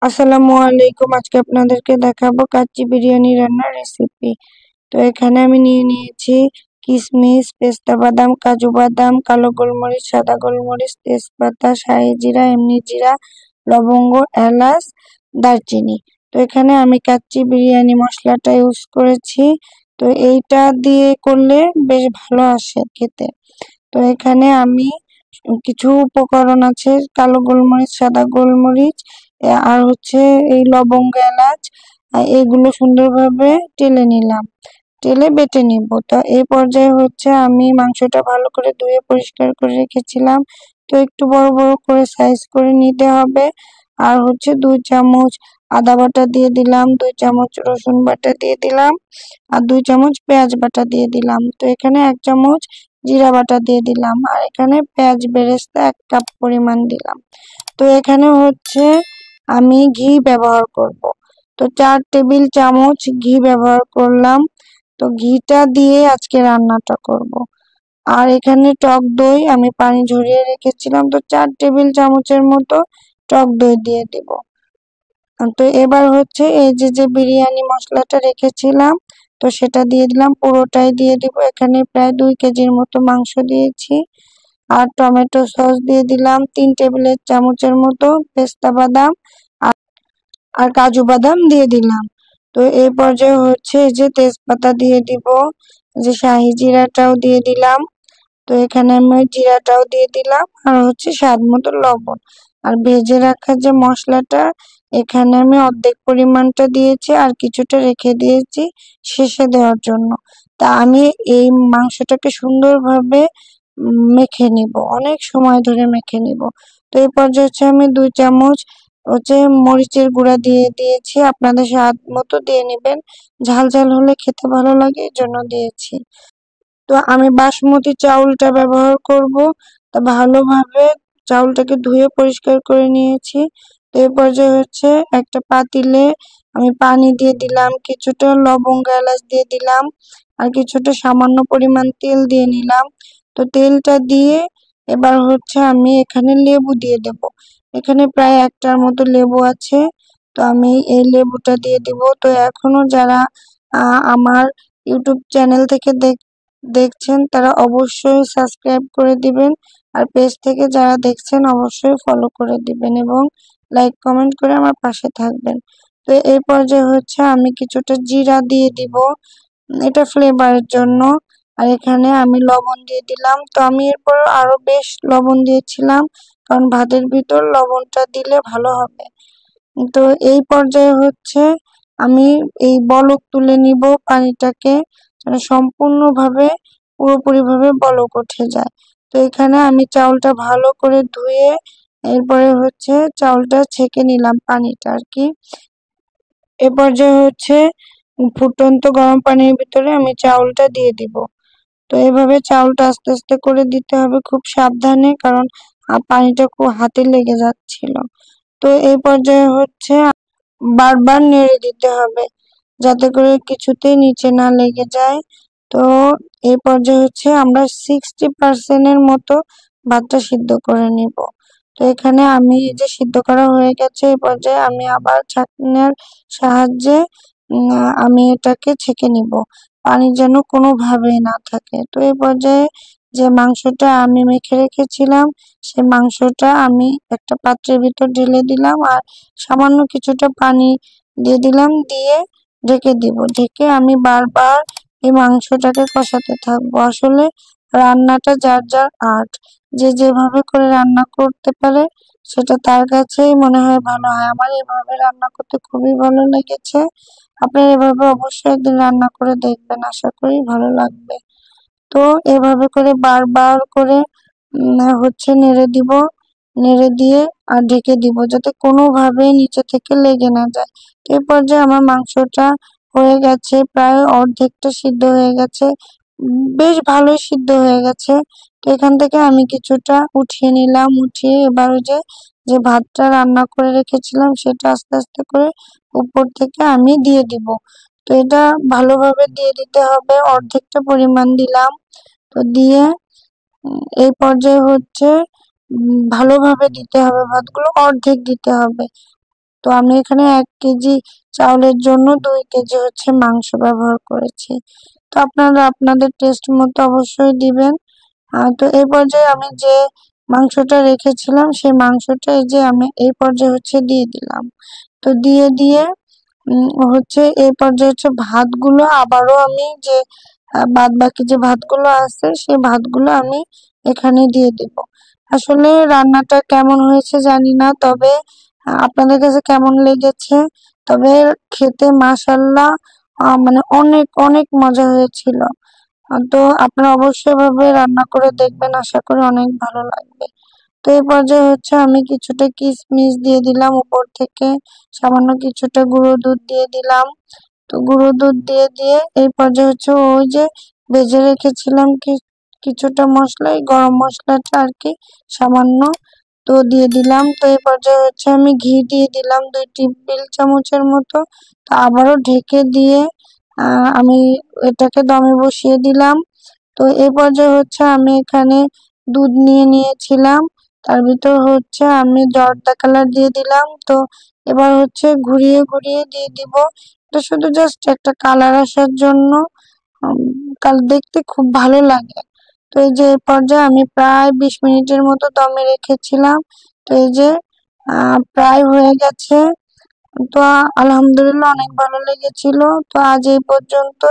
আসসালামু আলাইকুম। আজকে আপনাদেরকে দেখাবো কাচ্চি বিরিয়ানি রান্নার রেসিপি। তো এখানে আমি নিয়ে নিয়েছি কিশমিশ, পেস্তা বাদাম, কাজু বাদাম, কালো গোলমরিচ, সাদা গোলমরিচ, তেজপাতা, শাহি জিরা, এমনি জিরা, লবঙ্গ, এলাচ, দারচিনি। তো এখানে আমি কাচ্চি বিরিয়ানি মশলাটা ইউজ করেছি। তো এইটা দিয়ে করলে বেশ ভালো আসে খেতে। তো এখানে আমি কিছু উপকরণ আছে, কালো গোলমরিচ, সাদা গোলমরিচ, আর হচ্ছে এই লবঙ্গ, এলাচ, এগুলো সুন্দরভাবে টেলে নিলাম, টেলে বেটে নিব। তো এই পর্যায়ে হচ্ছে আমি মাংসটা ভালো করে ধুয়ে পরিষ্কার করে রেখেছিলাম। তো একটু বড় বড় করে সাইজ করে নিতে হবে। আর হচ্ছে 2 চামচ আদা বাটা দিয়ে দিলাম, 2 চামচ রসুন বাটা দিয়ে দিলাম, আর 2 চামচ পেঁয়াজ বাটা দিয়ে দিলাম। তো এখানে 1 চামচ জিরা বাটা দিয়ে দিলাম, আর এখানে পেঁয়াজ বেরেস্তা 1 কাপ পরিমাণ দিলাম। তো এখানে হচ্ছে আমি ঘি ব্যবহার করব। তো 4 টেবিল চামচ ঘি ব্যবহার করলাম। তো ঘিটা দিয়ে আজকে রান্নাটা করব। আর এখানে টক দই আমি পানি ঝরিয়ে রেখেছিলাম, তো 4 টেবিল চামচের মতো টক দই দিয়ে দিব। তো এবার হচ্ছে এই যে বিরিয়ানি মশলাটা রেখেছিলাম, তো সেটা দিয়ে দিলাম, পুরোটাই দিয়ে দিব। এখানে প্রায় 2 কেজির মতো মাংস দিয়েছি। আর টমেটো সস দিয়ে দিলাম 3 টেবিল চামচের মতো, পেস্তা বাদাম আর আর কাজু বাদাম দিয়ে দিলাম। তো এই পর্যায়ে হচ্ছে এই যে তেজপাতা দিয়ে দিব, যে শাহি জিরাটাও দিয়ে দিলাম। তো এখানে আমি ওই জিরাটাও দিয়ে দিলাম, আর হচ্ছে স্বাদ মতো লবণ। আর ভেজে রাখা যে মশলাটা, এখানে আমি অর্ধেক পরিমাণটা দিয়েছি, আর কিছুটা রেখে দিয়েছি শেষে দেওয়ার জন্য। তা আমি এই মাংসটাকে সুন্দরভাবে মেখে নিব, অনেক সময় ধরে মেখে নিব। তো এই পর্যায়ে হচ্ছে আমি 2 চামচ হচ্ছে মরিচের গুঁড়া দিয়ে দিয়েছি, আপনাদের স্বাদ মতো দিয়ে নেবেন। ঝাল ঝাল হলে খেতে ভালো লাগে, এর জন্য দিয়েছি। তো আমি বাসমতি চাউলটা ব্যবহার করব। তা ভালোভাবে চাউলটাকে ধুয়ে পরিষ্কার করে নিয়েছি। তো এই পর্যায়ে হচ্ছে একটা পাতিলে আমি পানি দিয়ে দিলাম, কিছুটা লবঙ্গ, এলাচ দিয়ে দিলাম, আর কিছুটা সামান্য পরিমাণ তেল দিয়ে নিলাম। তো তেলটা দিয়ে এবার হচ্ছে আমি এখানে লেবু দিয়ে দেব। এখানে প্রায় 1টার মতো লেবু আছে। তো আমি এই লেবুটা দিয়ে দিব। তো এখনো যারা আমার ইউটিউব চ্যানেল থেকে দেখছেন তারা অবশ্যই সাবস্ক্রাইব করে দিবেন, আর পেজ থেকে যারা দেখছেন অবশ্যই ফলো করে দিবেন এবং লাইক কমেন্ট করে আমার পাশে থাকবেন। তো এই পর্যায়ে হচ্ছে আমি কিছুটা জিরা দিয়ে দিব, এটা ফ্লেভারের জন্য। আর এখানে আমি লবণ দিয়ে দিলাম। তো আমি এরপর আরো বেশ লবণ দিয়েছিলাম, কারণ ভাতের ভিতর লবণটা দিলে ভালো হবে। তো এই পর্যায়ে হচ্ছে আমি এই বলক তুলে নিব পানিটাকে, যেন সম্পূর্ণভাবে পুরোপুরিভাবে বলক উঠে যায়। তো এখানে আমি চাউলটা ভালো করে ধুয়ে এরপরে হচ্ছে চাউলটা ছেঁকে নিলাম, পানিটা আর কি। এ পর্যায়ে হচ্ছে ফুটন্ত গরম পানির ভিতরে আমি চাউলটা দিয়ে দিব। তো এভাবে চাউলটা আস্তে আস্তে করে দিতে হবে, খুব সাবধানে, কারণ পানিটা খুব হাতে লেগে যাচ্ছিল। তো এই পর্যায়ে হচ্ছে বারবার নেড়ে দিতে হবে, যাতে করে কিছুতেই নিচে না লেগে যায়। তো এই পর্যায়ে হচ্ছে আমরা 60% মতো ভাতটা সিদ্ধ করে নিব। তো এখানে আমি এই যে সিদ্ধ করা হয়ে গেছে, এই পর্যায়ে আমি আবার ছাঁকনির সাহায্যে আমি এটাকে ছেঁকে নিব, পানি যেন কোনোভাবেই না থাকে। তো এই পর্যায়ে যে মাংসটা আমি মেখে রেখেছিলাম, সেই মাংসটা আমি একটা পাত্রের ভিতর ঢেলে দিলাম, আর সামান্য কিছুটা পানি দিয়ে দিলাম, দিয়ে ঢেকে দিব। ঢেকে আমি বারবার এই মাংসটাকে কষাতে থাকবো। আসলে রান্নাটা যার যার আর্ট, যে যেভাবে করে রান্না করতে পারে সেটা তার কাছেই মনে হয় ভালো হয়। আমার এভাবে রান্না করতে খুবই ভালো লেগেছে। আপনারা এভাবে অবশ্যই একদিন রান্না করে দেখবেন, আশা করি ভালো লাগবে। তো এভাবে করে বারবার করে হচ্ছে নেড়ে দিব, নেড়ে দিয়ে আর ঢেকে দিব, যাতে কোনোভাবেই নিচে থেকে লেগে না যায়। এ পর্যায়ে আমার মাংসটা হয়ে গেছে, প্রায় অর্ধেকটা সিদ্ধ হয়ে গেছে, বেশ ভালোই সিদ্ধ হয়ে গেছে। তো এখান থেকে আমি কিছুটা উঠিয়ে নিলাম, উঠিয়ে এবার ওই যে যে ভাতটা রান্না করে রেখেছিলাম সেটা আস্তে আস্তে করে উপর থেকে আমি দিয়ে দিব। তো এটা ভালোভাবে দিয়ে দিতে হবে, অর্ধেকটা পরিমাণ দিলাম। তো দিয়ে এই পর্যায়ে হচ্ছে ভালোভাবে দিতে হবে, ভাতগুলো অর্ধেক দিতে হবে। তো আমি এখানে 1 কেজি চাউলের জন্য 2 কেজি হচ্ছে মাংস ব্যবহার করেছি। তো আপনারা আপনাদের টেস্ট মতো অবশ্যই দিবেন। তো এই পর্যায়ে আমি যে মাংসটা রেখেছিলাম সেই মাংসটা এই যে আমি এই পর্যায়ে হচ্ছে দিয়ে দিলাম। তো দিয়ে হচ্ছে এই পর্যায়ে হচ্ছে ভাতগুলো আবারও আমি যে বাদ বাকি যে ভাতগুলো আছে সেই ভাতগুলো আমি এখানে দিয়ে দিব। আসলে রান্নাটা কেমন হয়েছে জানি না, তবে আপনাদের কাছে কেমন লেগেছে, তবে খেতে মাশাআল্লাহ মানে অনেক অনেক মজা হয়েছিল। তো আপনারা অবশ্যই এভাবে রান্না করে দেখবেন, আশা করি অনেক ভালো লাগবে। তো এই পর্যায়ে হচ্ছে আমি কিছুটা কিশমিশ দিয়ে দিলাম উপর থেকে, সামান্য কিছুটা গুঁড়ো দুধ দিয়ে দিলাম। তো গুঁড়ো দুধ দিয়ে এই পর্যায়ে হচ্ছে ওই যে ভেজে রেখেছিলাম কিছুটা মশলা, এই গরম মশলাটা আর কি সামান্য, তো দিয়ে দিলাম। তো এই পর্যায়ে হচ্ছে আমি ঘি দিয়ে দিলাম 2 টেবিল চামচের মতো। তো আবারও ঢেকে দিয়ে আমি এটাকে দমে বসিয়ে দিলাম। তো এই পর্যায়ে হচ্ছে আমি এখানে দুধ নিয়েছিলাম, তার ভিতর হচ্ছে আমি জর্দা কালার দিয়ে দিলাম। তো এবার হচ্ছে ঘুরিয়ে ঘুরিয়ে দিয়ে দিব, এটা শুধু জাস্ট একটা কালার আসার জন্য, কাল দেখতে খুব ভালো লাগে। তো এই যে এই পর্যায়ে আমি প্রায় 20 মিনিটের মতো দমে রেখেছিলাম। তো এই যে প্রায় হয়ে গেছে। তো আলহামদুলিল্লাহ অনেক ভালো লেগেছিল। তো আজ এই পর্যন্ত।